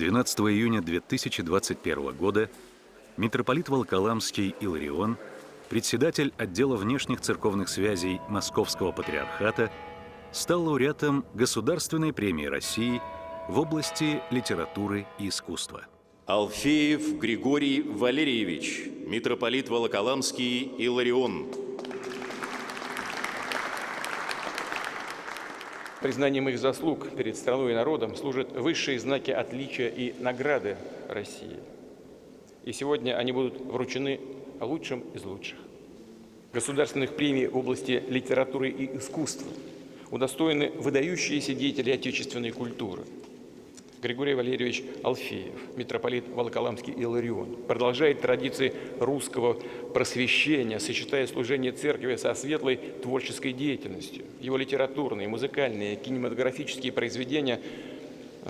12 июня 2021 года митрополит Волоколамский Иларион, председатель отдела внешних церковных связей Московского патриархата, стал лауреатом Государственной премии России в области литературы и искусства. Алфеев Григорий Валерьевич, митрополит Волоколамский Иларион. Признанием их заслуг перед страной и народом служат высшие знаки отличия и награды России. И сегодня они будут вручены лучшим из лучших. Государственных премий в области литературы и искусства удостоены выдающиеся деятели отечественной культуры. Григорий Валерьевич Алфеев, митрополит Волоколамский Иларион, продолжает традиции русского просвещения, сочетая служение церкви со светлой творческой деятельностью. Его литературные, музыкальные, кинематографические произведения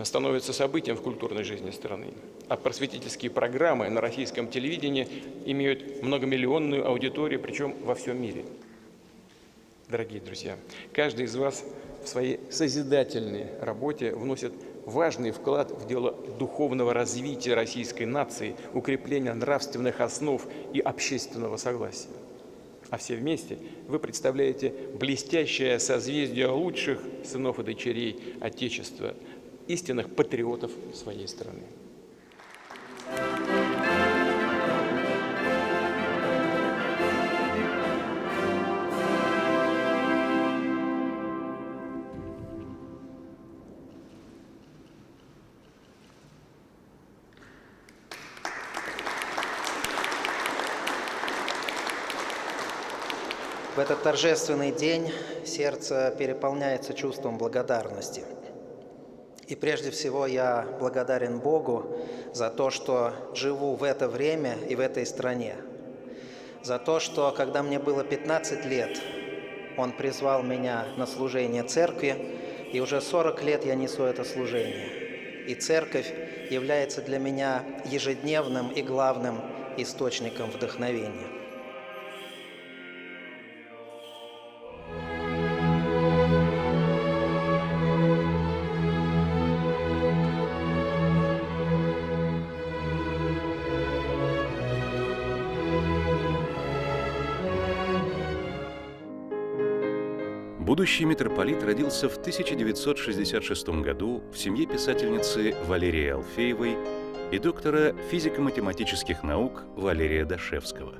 становятся событием в культурной жизни страны. А просветительские программы на российском телевидении имеют многомиллионную аудиторию, причем во всем мире. Дорогие друзья, каждый из вас в своей созидательной работе вносит важный вклад в дело духовного развития российской нации, укрепления нравственных основ и общественного согласия. А все вместе вы представляете блестящее созвездие лучших сынов и дочерей Отечества, истинных патриотов своей страны. В этот торжественный день сердце переполняется чувством благодарности. И прежде всего я благодарен Богу за то, что живу в это время и в этой стране. За то, что когда мне было 15 лет, Он призвал меня на служение церкви, и уже 40 лет я несу это служение. И церковь является для меня ежедневным и главным источником вдохновения. Будущий митрополит родился в 1966 году в семье писательницы Валерии Алфеевой и доктора физико-математических наук Валерия Дашевского.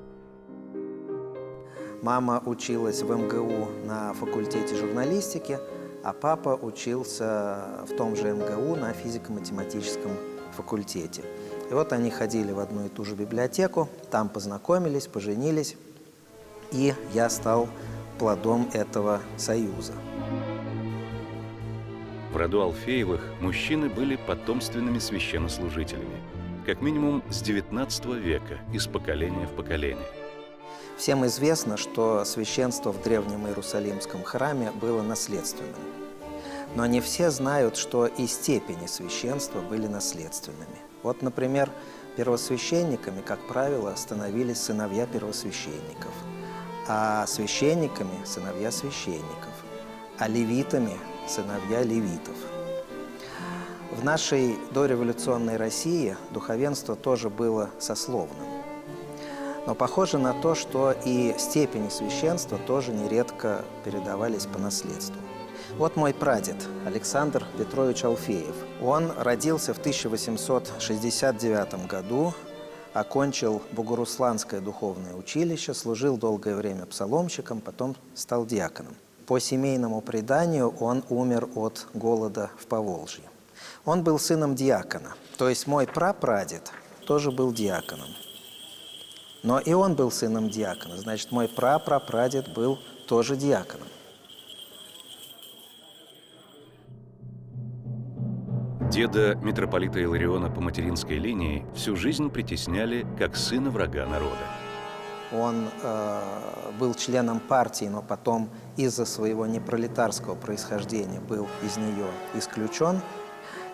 Мама училась в МГУ на факультете журналистики, а папа учился в том же МГУ на физико-математическом факультете. И вот они ходили в одну и ту же библиотеку, там познакомились, поженились, и я стал плодом этого союза. В роду Алфеевых мужчины были потомственными священнослужителями, как минимум с XIX века, из поколения в поколение. Всем известно, что священство в Древнем Иерусалимском храме было наследственным. Но не все знают, что и степени священства были наследственными. Вот, например, первосвященниками, как правило, становились сыновья первосвященников, а священниками – сыновья священников, а левитами – сыновья левитов. В нашей дореволюционной России духовенство тоже было сословным. Но похоже на то, что и степени священства тоже нередко передавались по наследству. Вот мой прадед Александр Петрович Алфеев. Он родился в 1869 году, окончил Богорусланское духовное училище, служил долгое время псаломщиком, потом стал диаконом. По семейному преданию он умер от голода в Поволжье. Он был сыном диакона, то есть мой прапрадед тоже был диаконом. Но и он был сыном диакона, значит, мой прапрапрадед был тоже диаконом. Деда митрополита Илариона по материнской линии всю жизнь притесняли как сына врага народа. Он был членом партии, но потом из-за своего непролетарского происхождения был из нее исключен.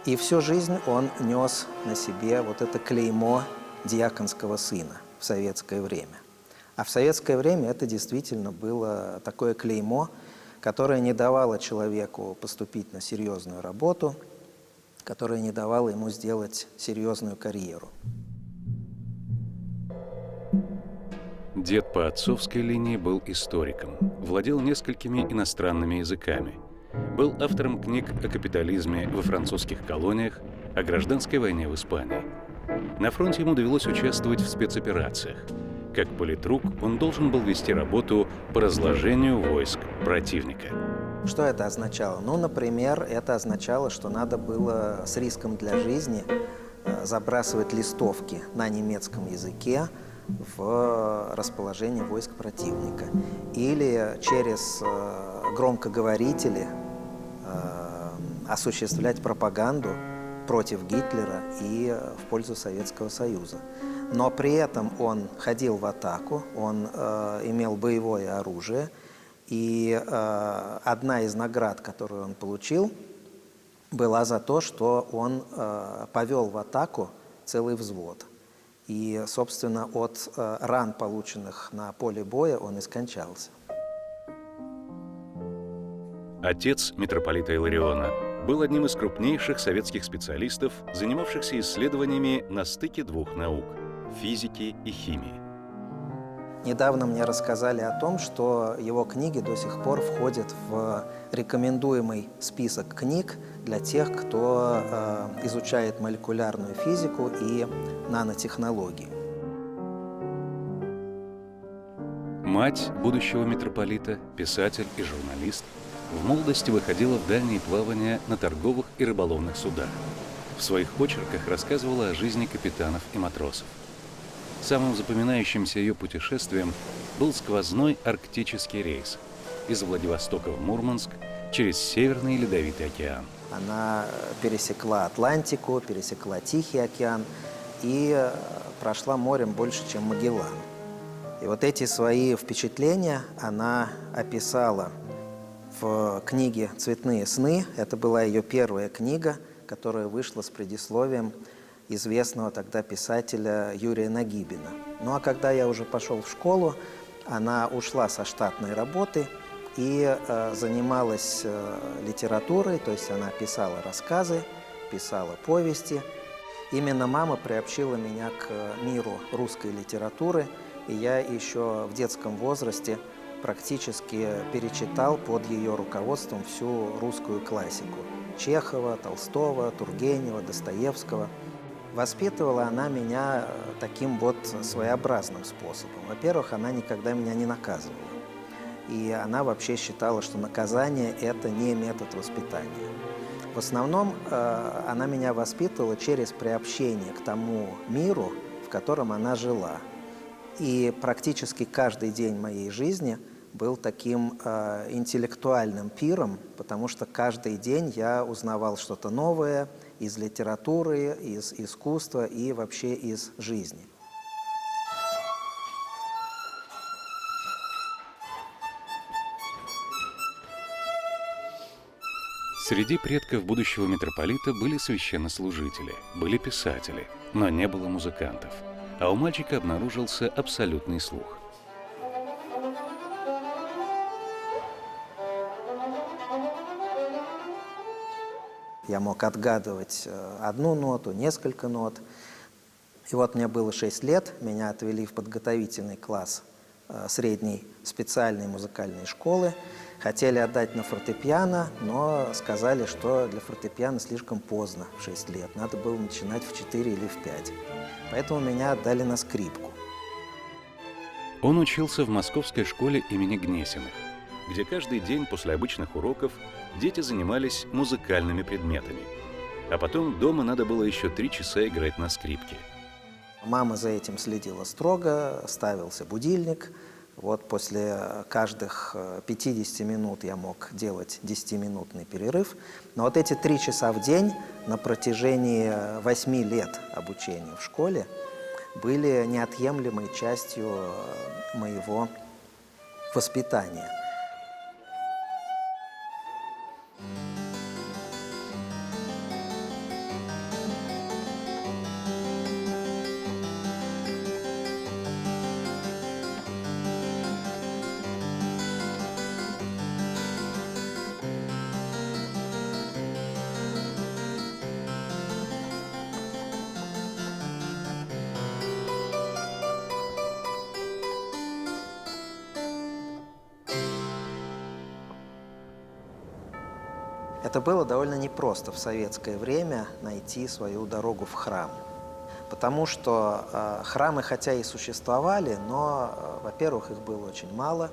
И всю жизнь он нес на себе вот это клеймо диаконского сына в советское время. А в советское время это действительно было такое клеймо, которое не давало человеку поступить на серьезную работу, которая не давала ему сделать серьезную карьеру. Дед по отцовской линии был историком, владел несколькими иностранными языками, был автором книг о капитализме во французских колониях, о гражданской войне в Испании. На фронте ему довелось участвовать в спецоперациях. Как политрук он должен был вести работу по разложению войск противника. Что это означало? Ну, например, это означало, что надо было с риском для жизни забрасывать листовки на немецком языке в расположение войск противника. Или через громкоговорители осуществлять пропаганду против Гитлера и в пользу Советского Союза. Но при этом он ходил в атаку, он имел боевое оружие, и одна из наград, которую он получил, была за то, что он повел в атаку целый взвод. И, собственно, от ран, полученных на поле боя, он и скончался. Отец митрополита Илариона был одним из крупнейших советских специалистов, занимавшихся исследованиями на стыке двух наук – физики и химии. Недавно мне рассказали о том, что его книги до сих пор входят в рекомендуемый список книг для тех, кто изучает молекулярную физику и нанотехнологии. Мать будущего митрополита, писатель и журналист, в молодости выходила в дальние плавания на торговых и рыболовных судах. В своих очерках рассказывала о жизни капитанов и матросов. Самым запоминающимся ее путешествием был сквозной арктический рейс из Владивостока в Мурманск через Северный Ледовитый океан. Она пересекла Атлантику, пересекла Тихий океан и прошла морем больше, чем Магеллан. И вот эти свои впечатления она описала в книге «Цветные сны». Это была ее первая книга, которая вышла с предисловием известного тогда писателя Юрия Нагибина. Ну а когда я уже пошел в школу, она ушла со штатной работы и занималась литературой, то есть она писала рассказы, писала повести. Именно мама приобщила меня к миру русской литературы, и я еще в детском возрасте практически перечитал под ее руководством всю русскую классику – Чехова, Толстого, Тургенева, Достоевского. Воспитывала она меня таким вот своеобразным способом. Во-первых, она никогда меня не наказывала. И она вообще считала, что наказание – это не метод воспитания. В основном она меня воспитывала через приобщение к тому миру, в котором она жила. И практически каждый день моей жизни был таким интеллектуальным пиром, потому что каждый день я узнавал что-то новое из литературы, из искусства и вообще из жизни. Среди предков будущего митрополита были священнослужители, были писатели, но не было музыкантов. А у мальчика обнаружился абсолютный слух. Я мог отгадывать одну ноту, несколько нот. И вот мне было 6 лет, меня отвели в подготовительный класс средней специальной музыкальной школы. Хотели отдать на фортепиано, но сказали, что для фортепиано слишком поздно, в 6 лет. Надо было начинать в 4 или в 5. Поэтому меня отдали на скрипку. Он учился в московской школе имени Гнесиных, где каждый день после обычных уроков дети занимались музыкальными предметами. А потом дома надо было еще 3 часа играть на скрипке. Мама за этим следила строго, ставился будильник. Вот после каждых 50 минут я мог делать 10-минутный перерыв. Но вот эти 3 часа в день на протяжении 8 лет обучения в школе были неотъемлемой частью моего воспитания. Это было довольно непросто в советское время найти свою дорогу в храм. Потому что храмы, хотя и существовали, но, во-первых, их было очень мало.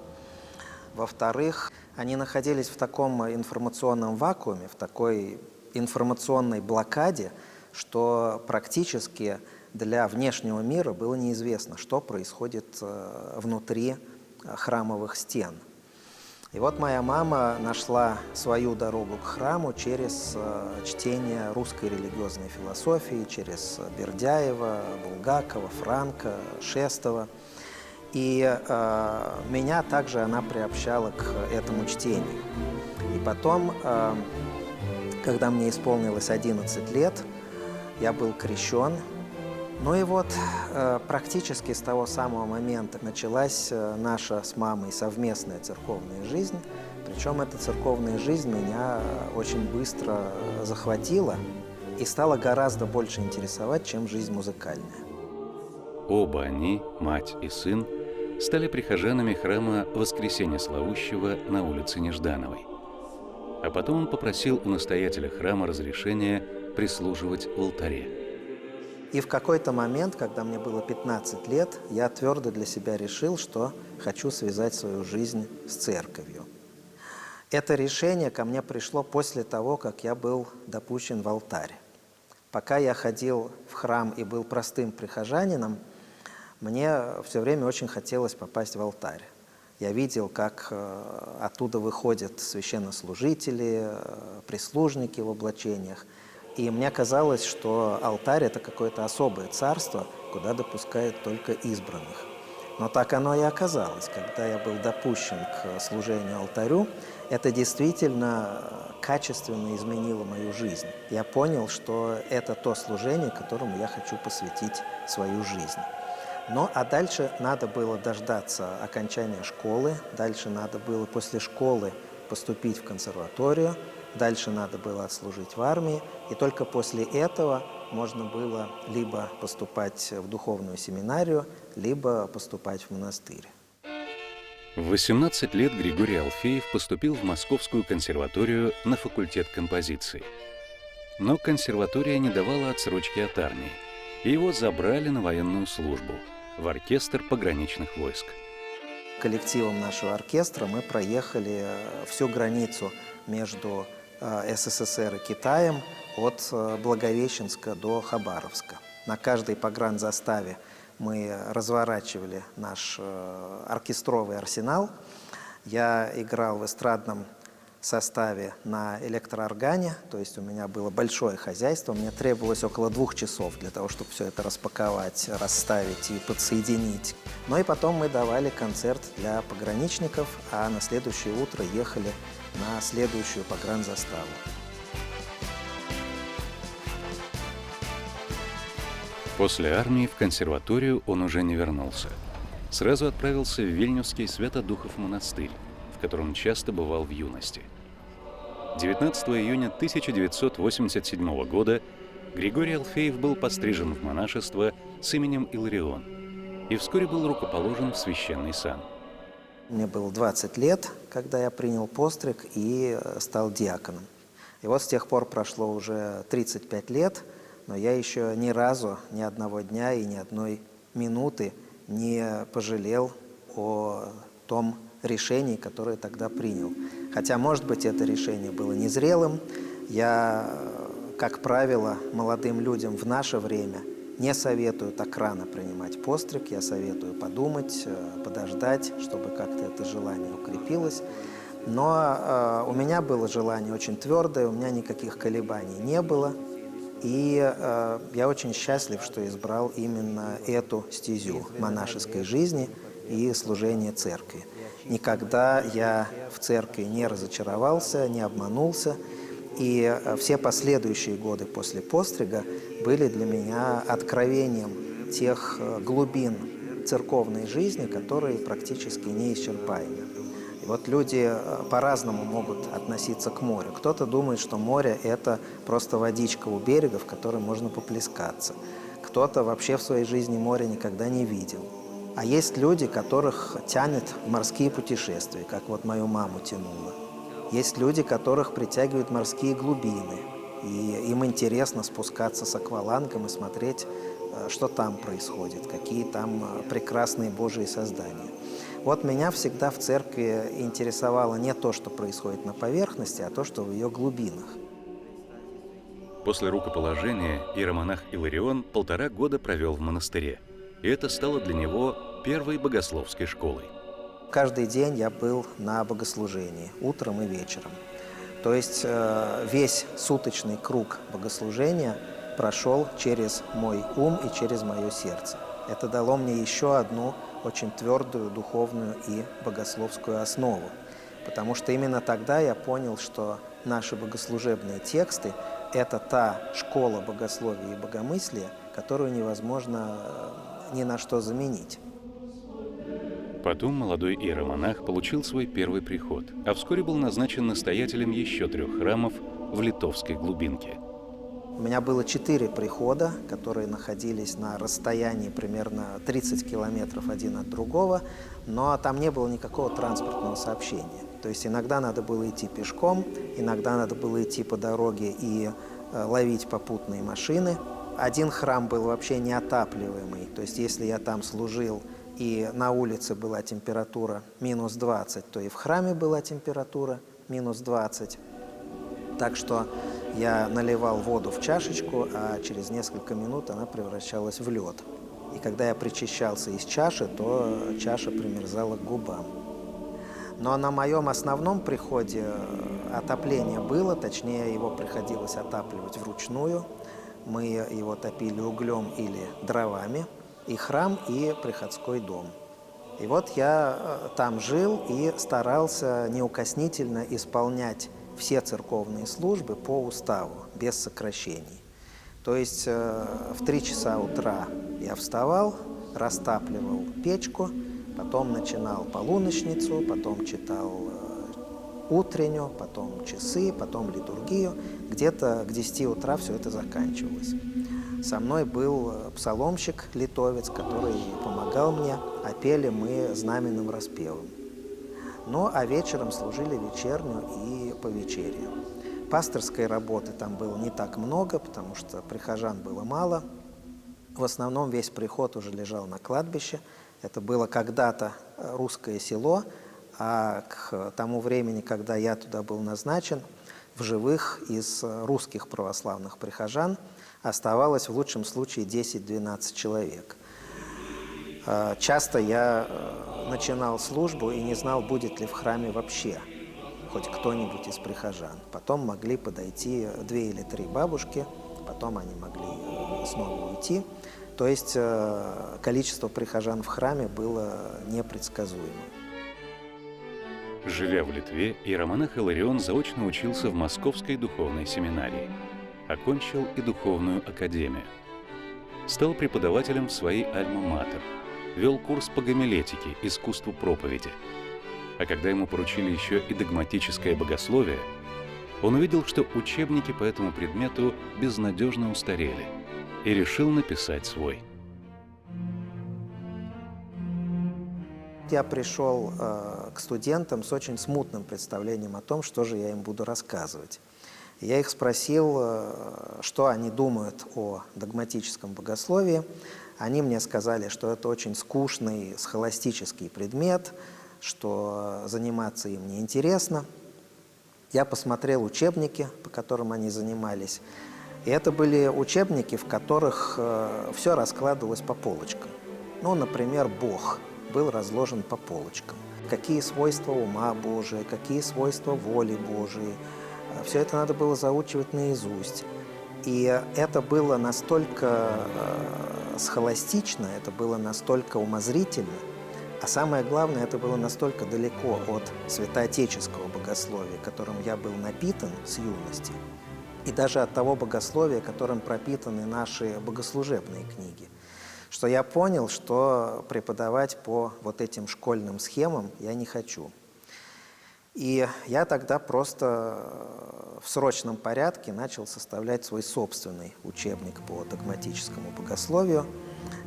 Во-вторых, они находились в таком информационном вакууме, в такой информационной блокаде, что практически для внешнего мира было неизвестно, что происходит внутри храмовых стен. И вот моя мама нашла свою дорогу к храму через чтение русской религиозной философии, через Бердяева, Булгакова, Франка, Шестова. И меня также она приобщала к этому чтению. И потом, когда мне исполнилось 11 лет, я был крещен. Ну и вот практически с того самого момента началась наша с мамой совместная церковная жизнь. Причем эта церковная жизнь меня очень быстро захватила и стала гораздо больше интересовать, чем жизнь музыкальная. Оба они, мать и сын, стали прихожанами храма Воскресения Славущего на улице Неждановой. А потом он попросил у настоятеля храма разрешения прислуживать в алтаре. И в какой-то момент, когда мне было 15 лет, я твердо для себя решил, что хочу связать свою жизнь с церковью. Это решение ко мне пришло после того, как я был допущен в алтарь. Пока я ходил в храм и был простым прихожанином, мне все время очень хотелось попасть в алтарь. Я видел, как оттуда выходят священнослужители, прислужники в облачениях. И мне казалось, что алтарь – это какое-то особое царство, куда допускают только избранных. Но так оно и оказалось. Когда я был допущен к служению алтарю, это действительно качественно изменило мою жизнь. Я понял, что это то служение, которому я хочу посвятить свою жизнь. Ну, а дальше надо было дождаться окончания школы, дальше надо было после школы поступить в консерваторию, дальше надо было отслужить в армии, и только после этого можно было либо поступать в духовную семинарию, либо поступать в монастырь. В 18 лет Григорий Алфеев поступил в Московскую консерваторию на факультет композиции. Но консерватория не давала отсрочки от армии, и его забрали на военную службу в оркестр пограничных войск. Коллективом нашего оркестра мы проехали всю границу между СССР и Китаем от Благовещенска до Хабаровска. На каждой погранзаставе мы разворачивали наш оркестровый арсенал. Я играл в эстрадном составе на электрооргане, то есть у меня было большое хозяйство, мне требовалось около 2 часов для того, чтобы все это распаковать, расставить и подсоединить. Ну и потом мы давали концерт для пограничников, а на следующее утро ехали на следующую погранзаставу. После армии в консерваторию он уже не вернулся. Сразу отправился в Вильнюсский Свято-Духов монастырь, в котором часто бывал в юности. 19 июня 1987 года Григорий Алфеев был пострижен в монашество с именем Иларион и вскоре был рукоположен в священный сан. Мне было 20 лет, когда я принял постриг и стал диаконом. И вот с тех пор прошло уже 35 лет, но я еще ни разу, ни одного дня и ни одной минуты не пожалел о том решении, которое тогда принял. Хотя, может быть, это решение было незрелым. Я, как правило, молодым людям в наше время не советую так рано принимать постриг. Я советую подумать, подождать, чтобы как-то это желание укрепилось. Но у меня было желание очень твердое, у меня никаких колебаний не было. И я очень счастлив, что избрал именно эту стезю монашеской жизни и служения церкви. Никогда я в церкви не разочаровался, не обманулся. И все последующие годы после пострига были для меня откровением тех глубин церковной жизни, которые практически неисчерпаемы. И вот люди по-разному могут относиться к морю. Кто-то думает, что море – это просто водичка у берега, в которой можно поплескаться. Кто-то вообще в своей жизни море никогда не видел. А есть люди, которых тянет в морские путешествия, как вот мою маму тянуло. Есть люди, которых притягивают морские глубины. И им интересно спускаться с аквалангом и смотреть, что там происходит, какие там прекрасные Божьи создания. Вот меня всегда в церкви интересовало не то, что происходит на поверхности, а то, что в ее глубинах. После рукоположения иеромонах Иларион 1,5 года провел в монастыре. И это стало для него первой богословской школой. Каждый день я был на богослужении, утром и вечером. То есть весь суточный круг богослужения прошел через мой ум и через мое сердце. Это дало мне еще одну очень твердую духовную и богословскую основу. Потому что именно тогда я понял, что наши богослужебные тексты – это та школа богословия и богомыслия, которую невозможно ни на что заменить. Потом молодой иеромонах получил свой первый приход, а вскоре был назначен настоятелем еще 3 храмов в литовской глубинке. У меня было 4 прихода, которые находились на расстоянии примерно 30 километров один от другого, но там не было никакого транспортного сообщения. То есть иногда надо было идти пешком, иногда надо было идти по дороге и ловить попутные машины. Один храм был вообще неотапливаемый, то есть если я там служил и на улице была температура минус 20, то и в храме была температура минус 20. Так что я наливал воду в чашечку, а через несколько минут она превращалась в лед. И когда я причащался из чаши, то чаша примерзала к губам. Но на моем основном приходе отопление было, точнее его приходилось отапливать вручную. Мы его топили углем или дровами, и храм, и приходской дом. И вот я там жил и старался неукоснительно исполнять все церковные службы по уставу, без сокращений. То есть в 3 часа утра я вставал, растапливал печку, потом начинал полуночницу, потом читал утренню, потом часы, потом литургию. Где-то к 10 утра все это заканчивалось. Со мной был псаломщик литовец, который помогал мне, а пели мы знаменным распевом. Ну, а вечером служили вечерню и повечерию. Пасторской работы там было не так много, потому что прихожан было мало. В основном весь приход уже лежал на кладбище. Это было когда-то русское село, а к тому времени, когда я туда был назначен, в живых из русских православных прихожан оставалось в лучшем случае 10-12 человек. Часто я начинал службу и не знал, будет ли в храме вообще хоть кто-нибудь из прихожан. Потом могли подойти 2 или 3 бабушки, потом они могли снова уйти. То есть количество прихожан в храме было непредсказуемым. Живя в Литве, иеромонах Иларион заочно учился в Московской духовной семинарии. Окончил и духовную академию. Стал преподавателем в своей альма-матер. Вел курс по гомилетике, искусству проповеди. А когда ему поручили еще и догматическое богословие, он увидел, что учебники по этому предмету безнадежно устарели, и решил написать свой. Я пришел к студентам с очень смутным представлением о том, что же я им буду рассказывать. Я их спросил, что они думают о догматическом богословии. Они мне сказали, что это очень скучный схоластический предмет, что заниматься им неинтересно. Я посмотрел учебники, по которым они занимались. И это были учебники, в которых все раскладывалось по полочкам. Ну, например, Бог был разложен по полочкам. Какие свойства ума Божия, какие свойства воли Божией. Все это надо было заучивать наизусть. И это было настолько схоластично, это было настолько умозрительно, а самое главное, это было настолько далеко от святоотеческого богословия, которым я был напитан с юности, и даже от того богословия, которым пропитаны наши богослужебные книги, что я понял, что преподавать по вот этим школьным схемам я не хочу. И я тогда просто в срочном порядке начал составлять свой собственный учебник по догматическому богословию.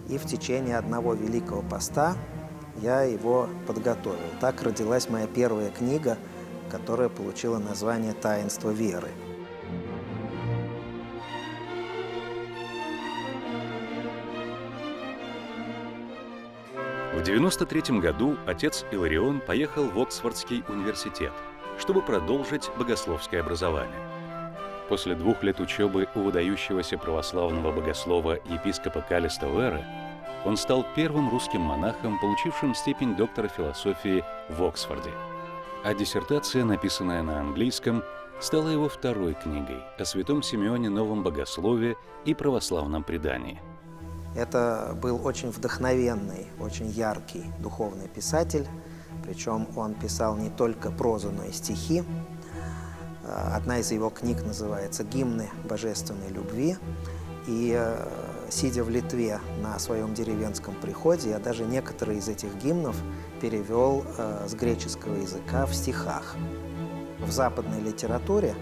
И в течение одного Великого Поста я его подготовил. Так родилась моя первая книга которое получило название «Таинство веры». В 1993 году отец Иларион поехал в Оксфордский университет, чтобы продолжить богословское образование. После 2 лет учебы у выдающегося православного богослова епископа Каллиста Веры он стал первым русским монахом, получившим степень доктора философии в Оксфорде. А диссертация, написанная на английском, стала его второй книгой о святом Симеоне Новом богослове и православном предании. Это был очень вдохновенный, очень яркий духовный писатель, причем он писал не только прозу, но и стихи. Одна из его книг называется «Гимны божественной любви». И сидя в Литве на своем деревенском приходе, я даже некоторые из этих гимнов перевел с греческого языка в стихах. В западной литературе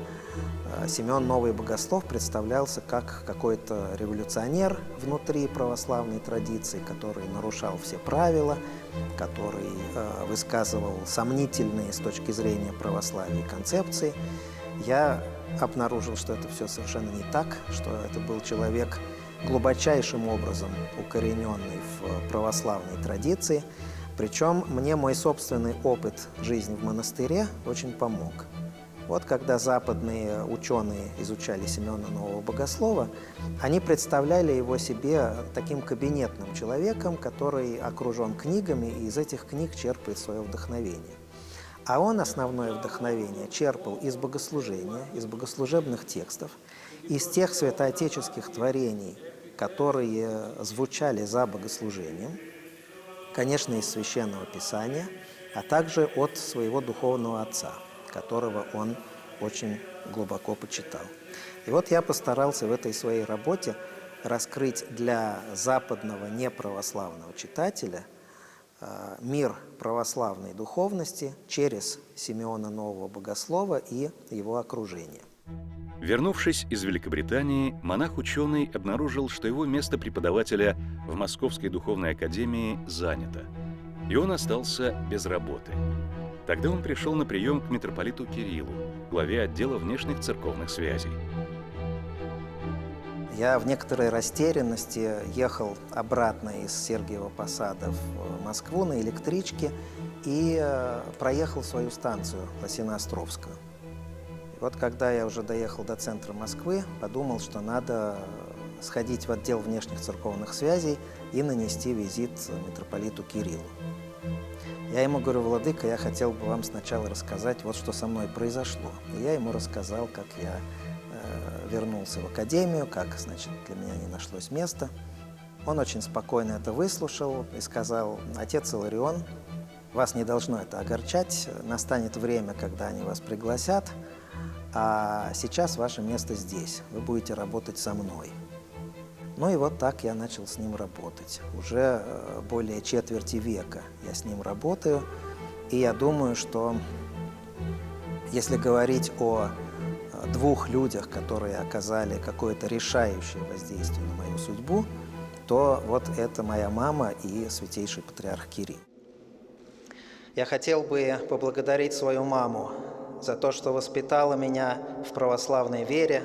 Симеон Новый Богослов представлялся как какой-то революционер внутри православной традиции, который нарушал все правила, который высказывал сомнительные с точки зрения православия концепции. Я обнаружил, что это все совершенно не так, что это был человек глубочайшим образом укорененный в православной традиции. Причем мне мой собственный опыт жизни в монастыре очень помог. Вот когда западные ученые изучали Симеона Нового Богослова, они представляли его себе таким кабинетным человеком, который окружен книгами и из этих книг черпает свое вдохновение. А он основное вдохновение черпал из богослужения, из богослужебных текстов, из тех святоотеческих творений, которые звучали за богослужением, конечно, из Священного Писания, а также от своего духовного отца, которого он очень глубоко почитал. И вот я постарался в этой своей работе раскрыть для западного неправославного читателя мир православной духовности через Симеона Нового Богослова и его окружение. Вернувшись из Великобритании, монах-ученый обнаружил, что его место преподавателя в Московской духовной академии занято, и он остался без работы. Тогда он пришел на прием к митрополиту Кириллу, главе отдела внешних церковных связей. Я в некоторой растерянности ехал обратно из Сергиева Посада в Москву на электричке и проехал свою станцию Лосиноостровскую. И вот когда я уже доехал до центра Москвы, подумал, что надо сходить в отдел внешних церковных связей и нанести визит митрополиту Кириллу. Я ему говорю: «Владыка, я хотел бы вам сначала рассказать, вот что со мной произошло». И я ему рассказал, как я вернулся в академию, как, значит, для меня не нашлось места. Он очень спокойно это выслушал и сказал: «Отец Иларион, вас не должно это огорчать, настанет время, когда они вас пригласят, а сейчас ваше место здесь, вы будете работать со мной». Ну и вот так я начал с ним работать. Уже более четверти века я с ним работаю, и я думаю, что если говорить о 2 людях, которые оказали какое-то решающее воздействие на мою судьбу, то вот это моя мама и святейший патриарх Кирилл. Я хотел бы поблагодарить свою маму за то, что воспитала меня в православной вере,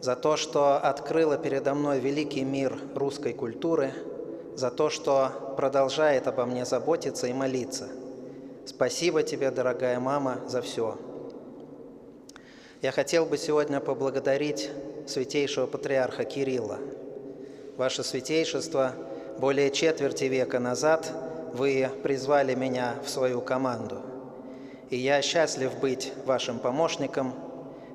за то, что открыла передо мной великий мир русской культуры, за то, что продолжает обо мне заботиться и молиться. Спасибо тебе, дорогая мама, за все. Я хотел бы сегодня поблагодарить святейшего патриарха Кирилла. Ваше святейшество, более четверти века назад вы призвали меня в свою команду. И я счастлив быть вашим помощником,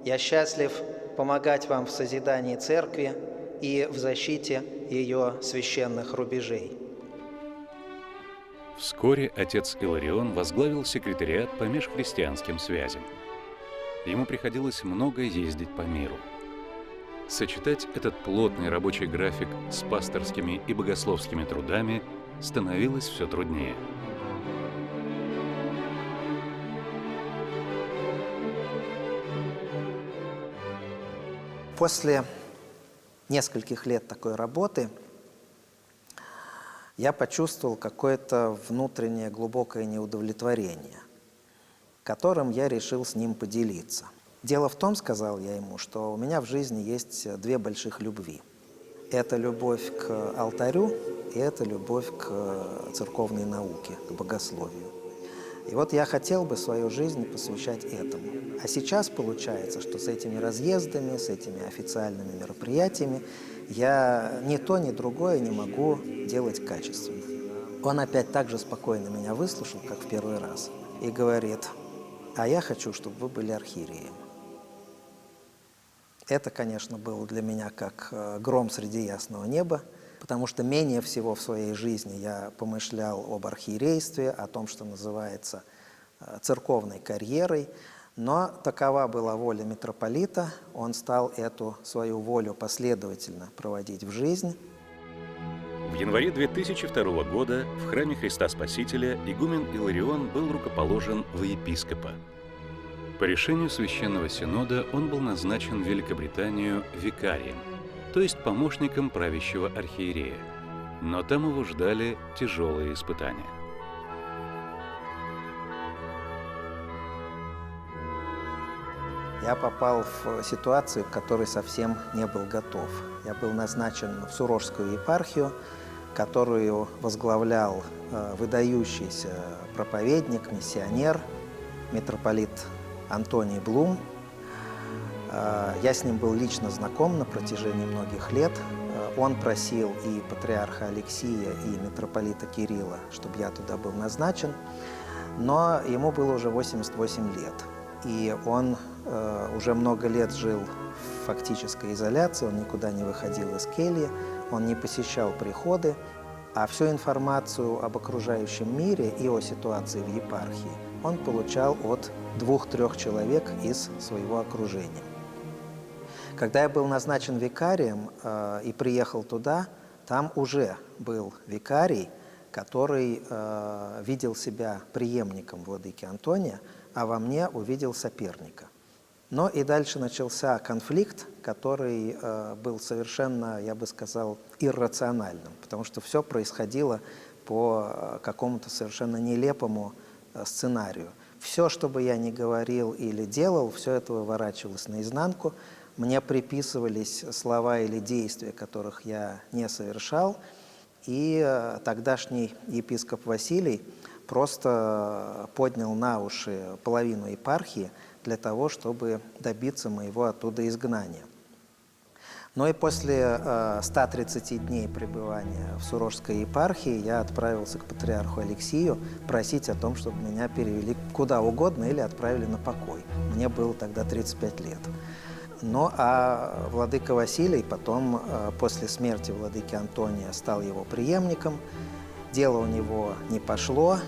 я счастлив помогать вам в созидании церкви и в защите ее священных рубежей. Вскоре отец Иларион возглавил секретариат по межхристианским связям. Ему приходилось много ездить по миру. Сочетать этот плотный рабочий график с пасторскими и богословскими трудами становилось все труднее. После нескольких лет такой работы я почувствовал какое-то внутреннее глубокое неудовлетворение. которым я решил с ним поделиться. Дело в том, сказал я ему, что у меня в жизни есть две больших любви. Это любовь к алтарю и это любовь к церковной науке, к богословию. И вот я хотел бы свою жизнь посвящать этому. А сейчас получается, что с этими разъездами, с этими официальными мероприятиями я ни то, ни другое не могу делать качественно. Он опять так же спокойно меня выслушал, как в первый раз, и говорит: а я хочу, чтобы вы были архиереем. Это, конечно, было для меня как гром среди ясного неба, потому что менее всего в своей жизни я помышлял об архиерействе, о том, что называется церковной карьерой, но такова была воля митрополита, он стал эту свою волю последовательно проводить в жизнь. В январе 2002 года в храме Христа Спасителя игумен Иларион был рукоположен во епископа. По решению Священного Синода он был назначен в Великобританию викарием, то есть помощником правящего архиерея. Но там его ждали тяжелые испытания. Я попал в ситуацию, к которой совсем не был готов. Я был назначен в Сурожскую епархию, которую возглавлял выдающийся проповедник, миссионер, митрополит Антоний Блум. Я с ним был лично знаком на протяжении многих лет. Он просил и патриарха Алексия, и митрополита Кирилла, чтобы я туда был назначен, но ему было уже 88 лет. И он уже много лет жил в фактической изоляции, он никуда не выходил из кельи, он не посещал приходы, а всю информацию об окружающем мире и о ситуации в епархии он получал от 2-3 человек из своего окружения. Когда я был назначен викарием и приехал туда, там уже был викарий, который видел себя преемником владыки Антония, а во мне увидел соперника. Но и дальше начался конфликт, который был совершенно, я бы сказал, иррациональным, потому что все происходило по какому-то совершенно нелепому сценарию. Все, что бы я ни говорил или делал, все это выворачивалось наизнанку. Мне приписывались слова или действия, которых я не совершал, и тогдашний епископ Василий просто поднял на уши половину епархии для того, чтобы добиться моего оттуда изгнания. Но и после 130 дней пребывания в Сурожской епархии я отправился к патриарху Алексию просить о том, чтобы меня перевели куда угодно или отправили на покой. Мне было тогда 35 лет. Ну а владыка Василий потом, после смерти владыки Антония, стал его преемником. Дело у него не пошло.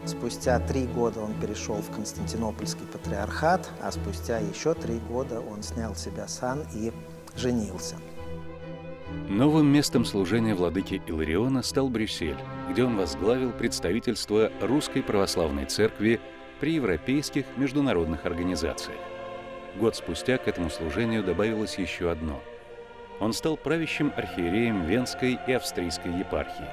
Спустя 3 года он перешел в Константинопольский патриархат, а спустя еще 3 года он снял с себя сан и женился. Новым местом служения владыки Илариона стал Брюссель, где он возглавил представительство Русской Православной Церкви при европейских международных организациях. Год спустя к этому служению добавилось еще одно. Он стал правящим архиереем Венской и Австрийской епархии.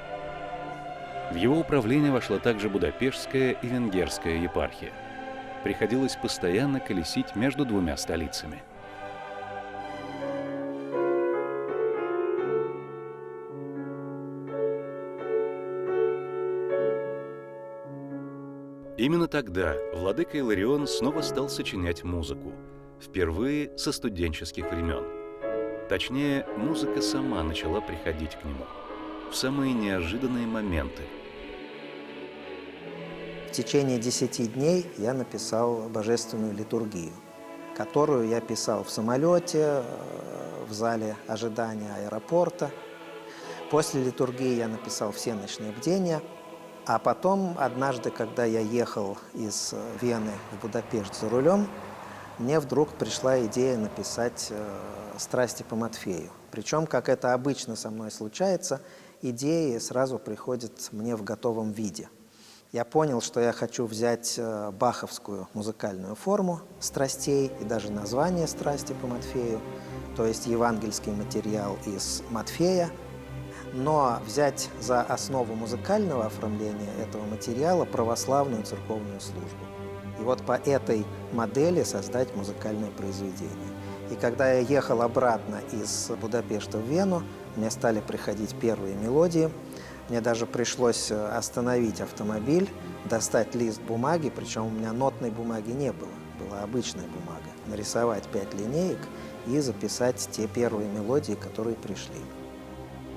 В его управление вошла также Будапештская и Венгерская епархия. Приходилось постоянно колесить между 2 столицами. Именно тогда владыка Иларион снова стал сочинять музыку, впервые со студенческих времен. Точнее, музыка сама начала приходить к нему в самые неожиданные моменты. В течение 10 дней я написал божественную литургию, которую я писал в самолете, в зале ожидания аэропорта. После литургии я написал всеночные бдения, а потом, однажды, когда я ехал из Вены в Будапешт за рулем, мне вдруг пришла идея написать «Страсти по Матфею». Причем, как это обычно со мной случается, идеи сразу приходят мне в готовом виде. Я понял, что я хочу взять баховскую музыкальную форму страстей и даже название «Страсти по Матфею», то есть евангельский материал из Матфея, но взять за основу музыкального оформления этого материала православную церковную службу. И вот по этой модели создать музыкальное произведение. И когда я ехал обратно из Будапешта в Вену, мне стали приходить первые мелодии. Мне даже пришлось остановить автомобиль, достать лист бумаги, причем у меня нотной бумаги не было, была обычная бумага. Нарисовать 5 линеек и записать те первые мелодии, которые пришли.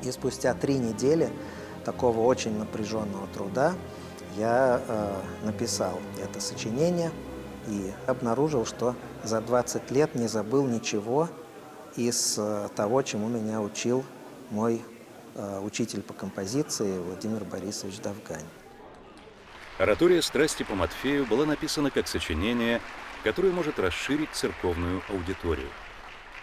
И спустя 3 недели такого очень напряженного труда я написал это сочинение и обнаружил, что за 20 лет не забыл ничего из того, чему меня учил мой учитель по композиции Владимир Борисович Довгань. Оратория «Страсти по Матфею» была написана как сочинение, которое может расширить церковную аудиторию.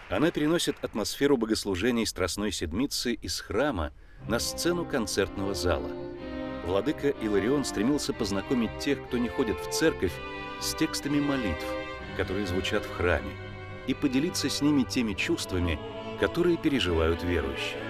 Она переносит атмосферу богослужений Страстной Седмицы из храма на сцену концертного зала. Владыка Иларион стремился познакомить тех, кто не ходит в церковь, с текстами молитв, которые звучат в храме, и поделиться с ними теми чувствами, которые переживают верующие.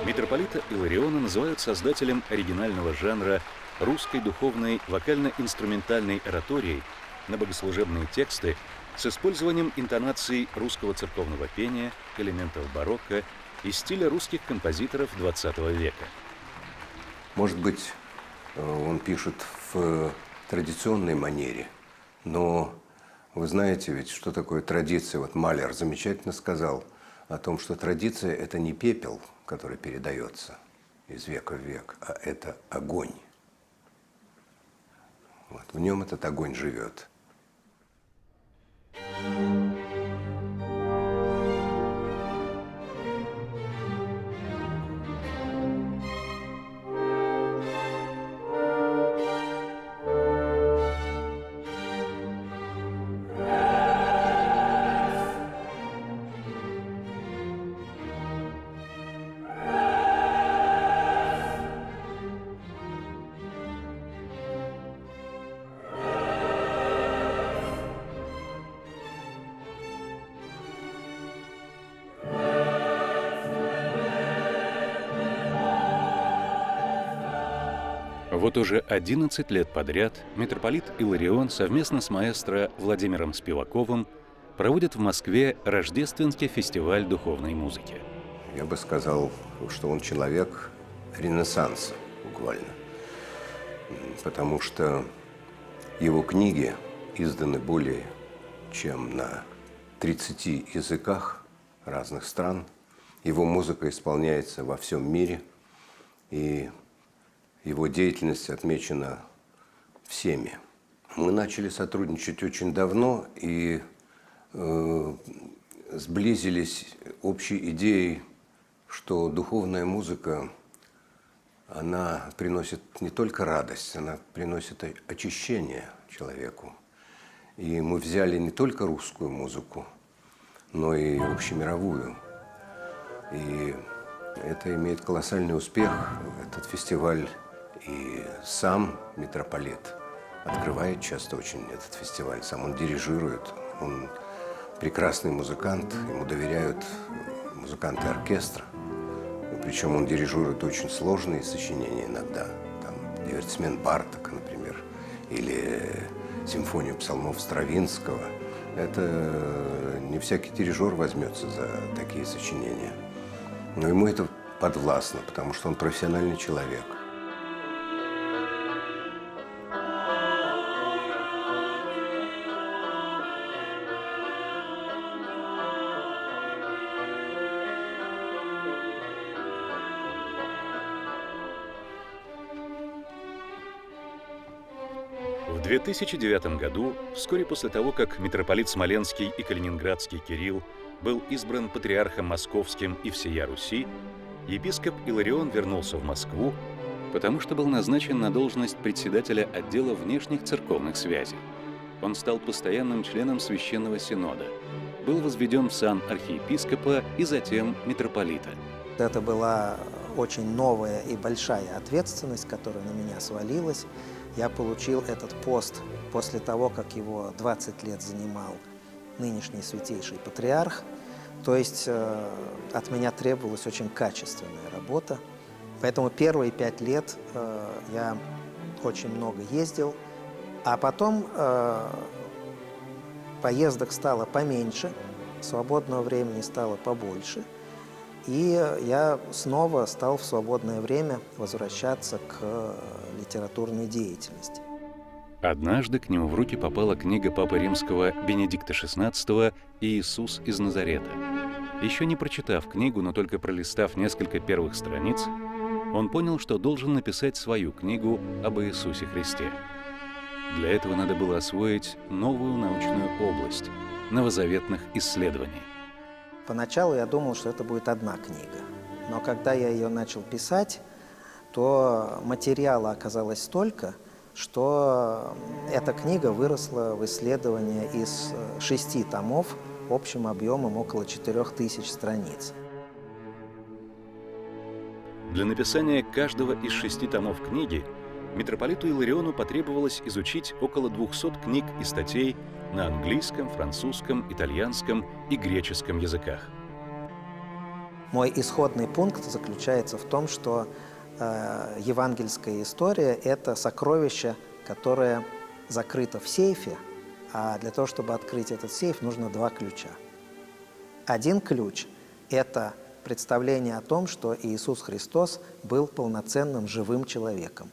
Митрополита Илариона называют создателем оригинального жанра русской духовной вокально-инструментальной оратории на богослужебные тексты с использованием интонаций русского церковного пения, элементов барокко и стиля русских композиторов XX века. Может быть, он пишет в традиционной манере, но вы знаете ведь, что такое традиция. Вот Малер замечательно сказал о том, что традиция – это не пепел, который передается из века в век, а это огонь. Вот, в нем этот огонь живет. Вот уже 11 лет подряд митрополит Иларион совместно с маэстро Владимиром Спиваковым проводит в Москве рождественский фестиваль духовной музыки. Я бы сказал, что он человек Ренессанса, буквально. Потому что его книги изданы более чем на 30 языках разных стран. Его музыка исполняется во всем мире, и его деятельность отмечена всеми. Мы начали сотрудничать очень давно и сблизились общей идеей, что духовная музыка, она приносит не только радость, она приносит очищение человеку. И мы взяли не только русскую музыку, но и общемировую. И это имеет колоссальный успех, этот фестиваль. И сам митрополит открывает часто очень этот фестиваль, сам он дирижирует, он прекрасный музыкант, ему доверяют музыканты оркестра, причем он дирижирует очень сложные сочинения иногда, там, дивертисмент Бартака, например, или симфонию псалмов Стравинского. Это не всякий дирижер возьмется за такие сочинения, но ему это подвластно, потому что он профессиональный человек. В 2009 году, вскоре после того, как митрополит Смоленский и Калининградский Кирилл был избран патриархом Московским и всея Руси, епископ Иларион вернулся в Москву, потому что был назначен на должность председателя отдела внешних церковных связей. Он стал постоянным членом Священного Синода, был возведен в сан архиепископа и затем митрополита. Это была очень новая и большая ответственность, которая на меня свалилась. Я получил этот пост после того, как его 20 лет занимал нынешний святейший патриарх. То есть от меня требовалась очень качественная работа. Поэтому первые 5 лет я очень много ездил, а потом поездок стало поменьше, свободного времени стало побольше. И я снова стал в свободное время возвращаться к литературной деятельности. Однажды к нему в руки попала книга Папы Римского Бенедикта XVI «Иисус из Назарета». Еще не прочитав книгу, но только пролистав несколько первых страниц, он понял, что должен написать свою книгу об Иисусе Христе. Для этого надо было освоить новую научную область новозаветных исследований. Поначалу я думал, что это будет одна книга. Но когда я ее начал писать, то материала оказалось столько, что эта книга выросла в исследование из 6 томов общим объемом около 4000 страниц. Для написания каждого из 6 томов книги митрополиту Илариону потребовалось изучить около 200 книг и статей на английском, французском, итальянском и греческом языках. Мой исходный пункт заключается в том, что евангельская история – это сокровище, которое закрыто в сейфе, а для того, чтобы открыть этот сейф, нужно 2 ключа. Один ключ – это представление о том, что Иисус Христос был полноценным живым человеком,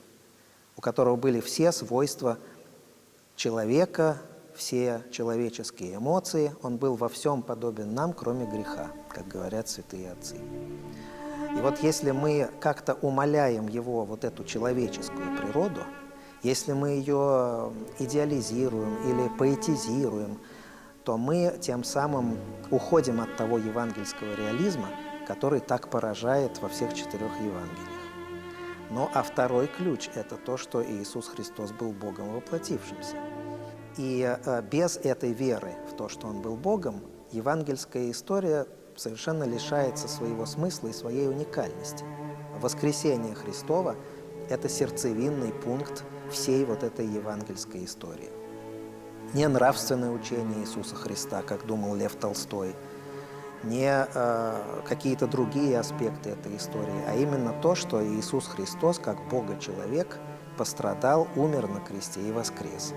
у которого были все свойства человека, все человеческие эмоции. Он был во всем подобен нам, кроме греха, как говорят святые отцы. И вот если мы как-то умаляем его вот эту человеческую природу, если мы ее идеализируем или поэтизируем, то мы тем самым уходим от того евангельского реализма, который так поражает во всех 4 Евангелиях. Ну а второй ключ – это то, что Иисус Христос был Богом воплотившимся. И без этой веры в то, что Он был Богом, евангельская история совершенно лишается своего смысла и своей уникальности. Воскресение Христово – это сердцевинный пункт всей вот этой евангельской истории. Не нравственное учение Иисуса Христа, как думал Лев Толстой, не какие-то другие аспекты этой истории, а именно то, что Иисус Христос, как Бога-человек, пострадал, умер на кресте и воскрес.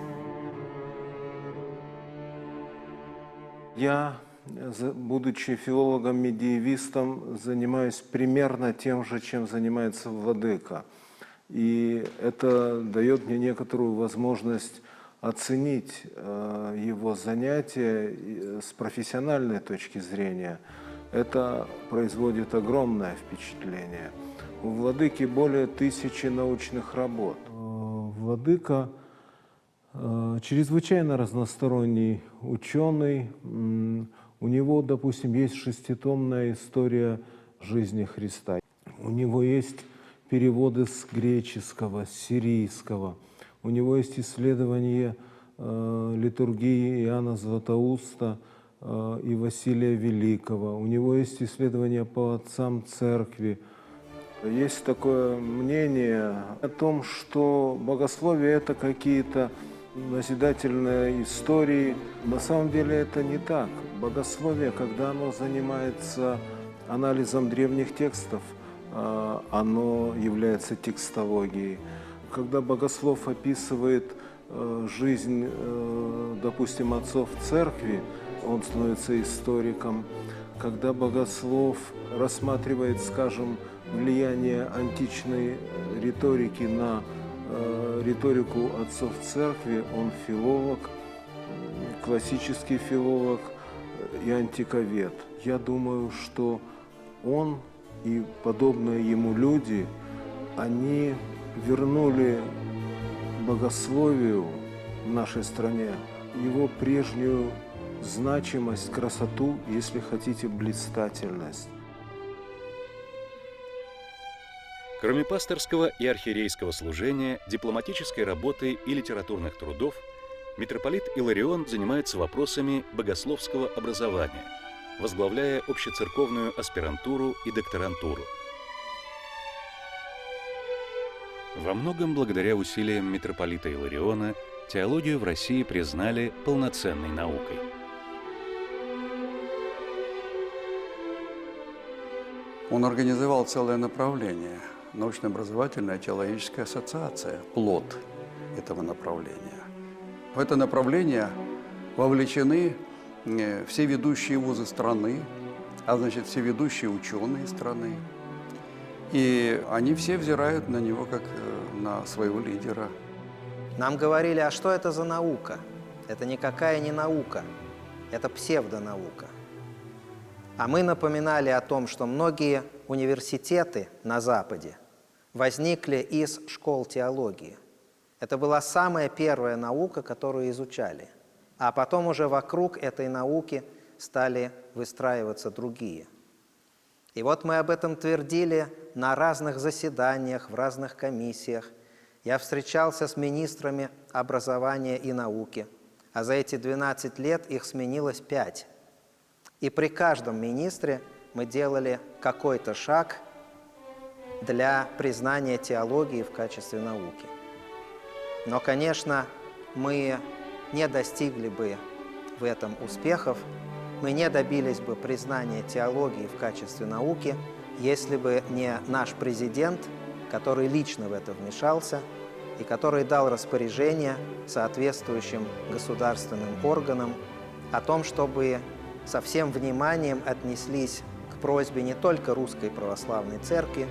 Я, будучи филологом-медиевистом, занимаюсь примерно тем же, чем занимается владыка. И это дает мне некоторую возможность оценить его занятия с профессиональной точки зрения. Это производит огромное впечатление. У владыки более 1000 научных работ. Владыка чрезвычайно разносторонний ученый. У него, допустим, есть 6-томная история жизни Христа. У него есть переводы с греческого, с сирийского. У него есть исследование литургии Иоанна Златоуста и Василия Великого. У него есть исследования по отцам церкви. Есть такое мнение о том, что богословие – это какие-то назидательные истории. На самом деле это не так. Богословие, когда оно занимается анализом древних текстов, оно является текстологией. Когда богослов описывает жизнь, допустим, отцов церкви, он становится историком. Когда богослов рассматривает, скажем, влияние античной риторики на риторику отцов церкви, он филолог, классический филолог и антиковед. Я думаю, что он и подобные ему люди, они вернули богословию в нашей стране его прежнюю значимость, красоту, если хотите, блистательность. Кроме пасторского и архиерейского служения, дипломатической работы и литературных трудов, митрополит Иларион занимается вопросами богословского образования, возглавляя общецерковную аспирантуру и докторантуру. Во многом благодаря усилиям митрополита Илариона теологию в России признали полноценной наукой. Он организовал целое направление – научно-образовательная теологическая ассоциация, плод этого направления. В это направление вовлечены все ведущие вузы страны, а значит, все ведущие ученые страны. И они все взирают на него как на своего лидера. Нам говорили, а что это за наука? Это никакая не наука, это псевдонаука. А мы напоминали о том, что многие университеты на Западе возникли из школ теологии. Это была самая первая наука, которую изучали. А потом уже вокруг этой науки стали выстраиваться другие. И вот мы об этом твердили на разных заседаниях, в разных комиссиях. Я встречался с министрами образования и науки, а за эти 12 лет их сменилось 5. И при каждом министре мы делали какой-то шаг для признания теологии в качестве науки. Но, конечно, мы не достигли бы в этом успехов, мы не добились бы признания теологии в качестве науки, если бы не наш президент, который лично в это вмешался и который дал распоряжение соответствующим государственным органам о том, чтобы со всем вниманием отнеслись к просьбе не только Русской Православной Церкви,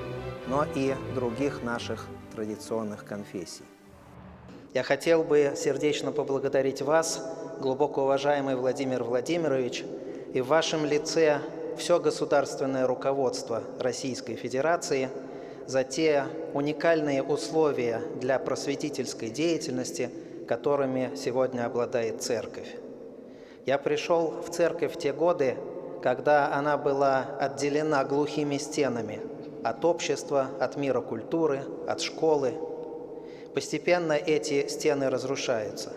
но и других наших традиционных конфессий. Я хотел бы сердечно поблагодарить вас, глубоко уважаемый Владимир Владимирович, и в вашем лице все государственное руководство Российской Федерации за те уникальные условия для просветительской деятельности, которыми сегодня обладает Церковь. Я пришел в Церковь в те годы, когда она была отделена глухими стенами от общества, от мира культуры, от школы. Постепенно эти стены разрушаются.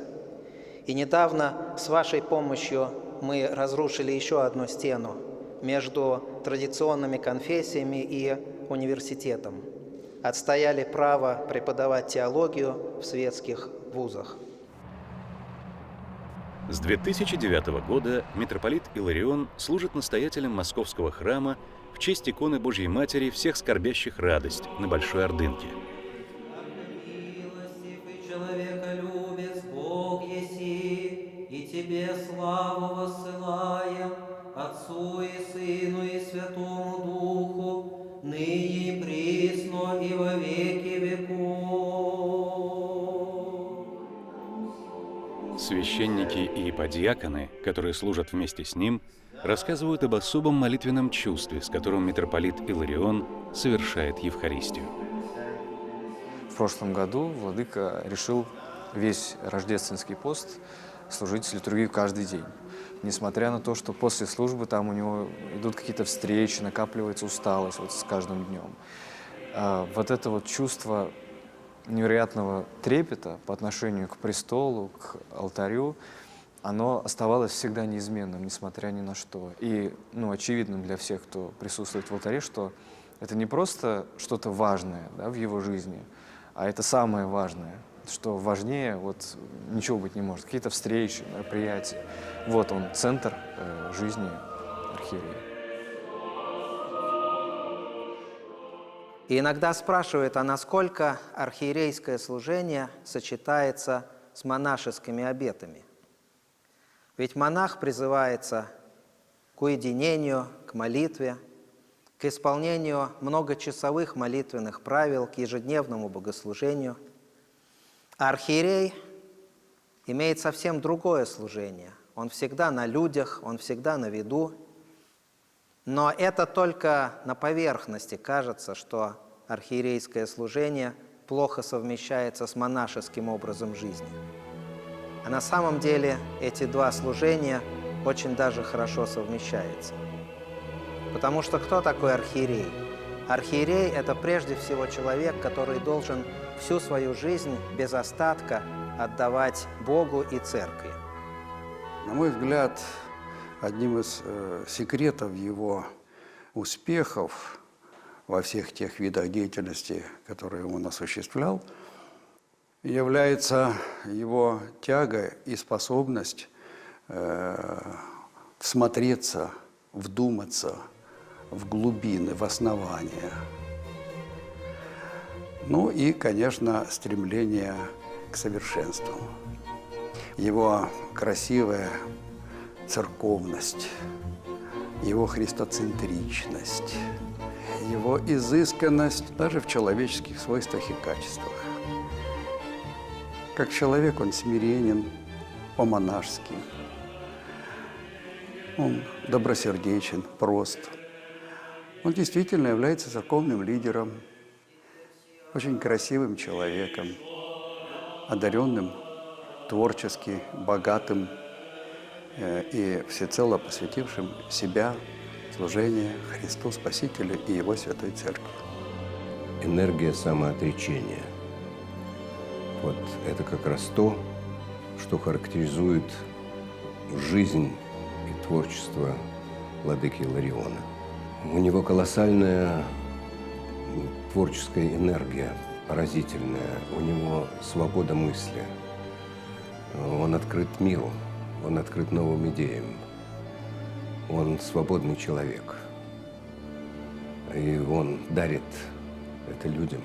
И недавно с вашей помощью мы разрушили еще одну стену между традиционными конфессиями и университетом. Отстояли право преподавать теологию в светских вузах. С 2009 года митрополит Иларион служит настоятелем Московского храма в честь иконы Божьей Матери всех скорбящих радость на Большой Ордынке. Человеколюбец Бог еси, и Тебе славу воссылаем, Отцу и Сыну и Святому Духу, ныне и присно и во веки веков. Священники и подьяконы, которые служат вместе с ним, рассказывают об особом молитвенном чувстве, с которым митрополит Иларион совершает Евхаристию. В прошлом году владыка решил весь рождественский пост служить литургию каждый день. Несмотря на то, что после службы там у него идут какие-то встречи, накапливается усталость вот с каждым днем. Вот это вот чувство невероятного трепета по отношению к престолу, к алтарю, оно оставалось всегда неизменным, несмотря ни на что. И очевидным для всех, кто присутствует в алтаре, что это не просто что-то важное, да, в его жизни, а это самое важное, что важнее вот ничего быть не может. Какие-то встречи, мероприятия. Вот он, центр жизни архиерея. И иногда спрашивают, а насколько архиерейское служение сочетается с монашескими обетами? Ведь монах призывается к уединению, к молитве, к исполнению многочасовых молитвенных правил, к ежедневному богослужению. А архиерей имеет совсем другое служение. Он всегда на людях, он всегда на виду. Но это только на поверхности кажется, что архиерейское служение плохо совмещается с монашеским образом жизни. А на самом деле эти два служения очень даже хорошо совмещаются. Потому что кто такой архиерей? Архиерей – это прежде всего человек, который должен всю свою жизнь без остатка отдавать Богу и Церкви. На мой взгляд, одним из секретов его успехов во всех тех видах деятельности, которые он осуществлял, является его тяга и способность всмотреться, вдуматься в глубины, в основания. Ну и, конечно, стремление к совершенству. Его красивая церковность, его христоцентричность, его изысканность даже в человеческих свойствах и качествах. Как человек он смиренен, по-монашески, он добросердечен, прост. Он действительно является церковным лидером, очень красивым человеком, одаренным, творчески, богатым и всецело посвятившим себя служению Христу Спасителю и Его Святой Церкви. Энергия самоотречения. Вот это как раз то, что характеризует жизнь и творчество владыки Илариона. У него колоссальная творческая энергия, поразительная. У него свобода мысли. Он открыт миру, он открыт новым идеям. Он свободный человек. И он дарит это людям.